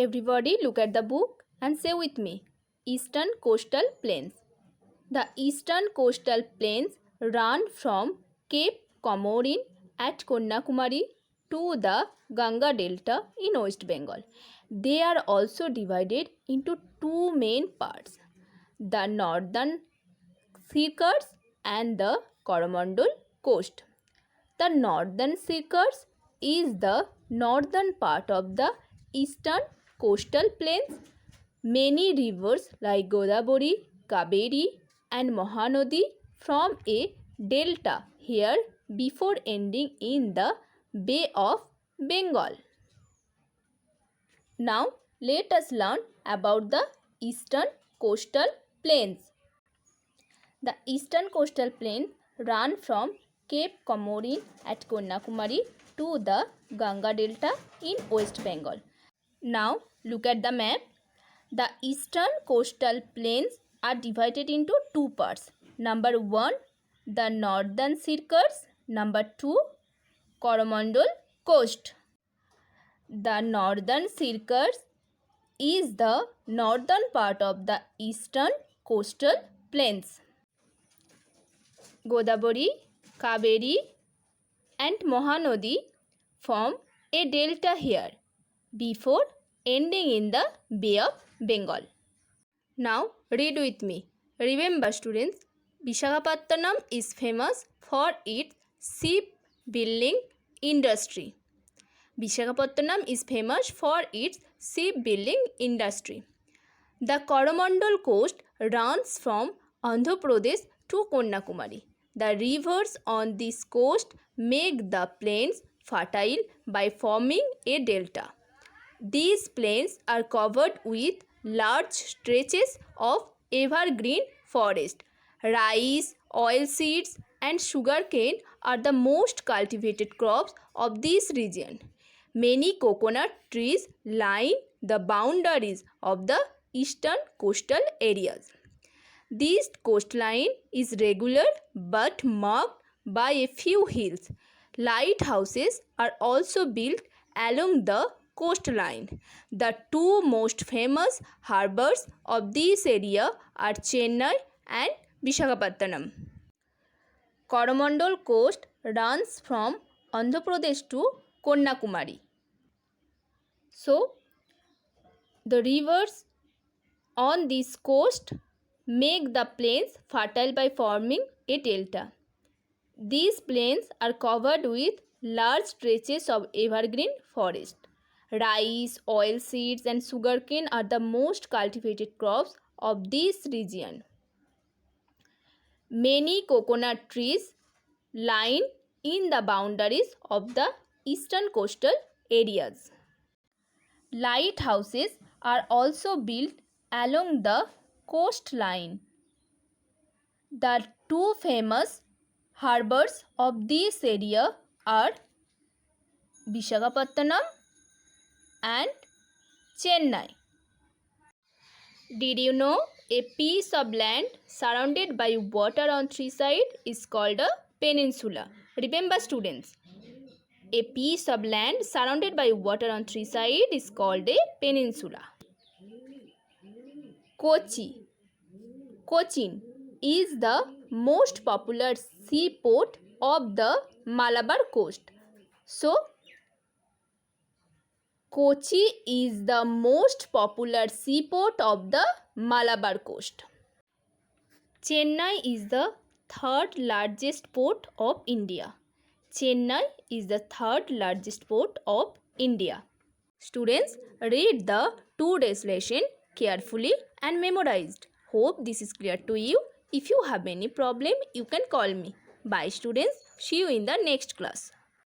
Everybody look at the book and say with me, Eastern Coastal Plains. The Eastern Coastal Plains run from Cape Comorin at Kanyakumari to the Ganga Delta in West Bengal. They are also divided into two main parts, the Northern Circuits and the Coromandel Coast. The Northern Circuits is the northern part of the Eastern Coastal Plains. Many rivers like Godavari, Kaveri and Mahanadi form a delta here before ending in the Bay of Bengal. Now let us learn about the Eastern Coastal Plains. The Eastern Coastal Plain run from Cape Comorin at Kanyakumari to the Ganga Delta in West Bengal. Now look at the map. The Eastern Coastal Plains are divided into two parts. Number 1, the Northern Circuits. Number 2, Coromandel Coast. The Northern Circuits is the northern part of the Eastern Coastal Plains. Godavari, Kaveri and Mahanadi form a delta here before ending in the Bay of Bengal. Now read with me. Remember students, Visakhapatnam is famous for its shipbuilding industry. Visakhapatnam is famous for its shipbuilding industry. The Coromandel Coast runs from Andhra Pradesh to Kanyakumari. The rivers on this coast make the plains fertile by forming a delta. These plains are covered with large stretches of evergreen forest. Rice, oilseeds and sugarcane are the most cultivated crops of this region. Many coconut trees line the boundaries of the eastern coastal areas. This coastline is regular but marked by a few hills. Lighthouses are also built along the coastline. The two most famous harbors of this area are Chennai and Visakhapatnam. Coromandel Coast runs from Andhra Pradesh to Kanyakumari. So, the rivers on this coast make the plains fertile by forming a delta. These plains are covered with large stretches of evergreen forest. Rice, oilseeds and sugarcane are the most cultivated crops of this region. Many coconut trees line in the boundaries of the eastern coastal areas. Lighthouses are also built along the coastline. The two famous harbors of this area are Visakhapatnam and Chennai. Did you know a piece of land surrounded by water on three sides is called a peninsula? Remember students, a piece of land surrounded by water on three sides is called a peninsula. Cochin is the most popular seaport of the Malabar coast. So, Kochi is the most popular seaport of the Malabar coast. Chennai is the third largest port of India. Chennai is the third largest port of India. Students, read the 2 days lesson carefully and memorized. Hope this is clear to you. If you have any problem, you can call me. Bye students. See you in the next class.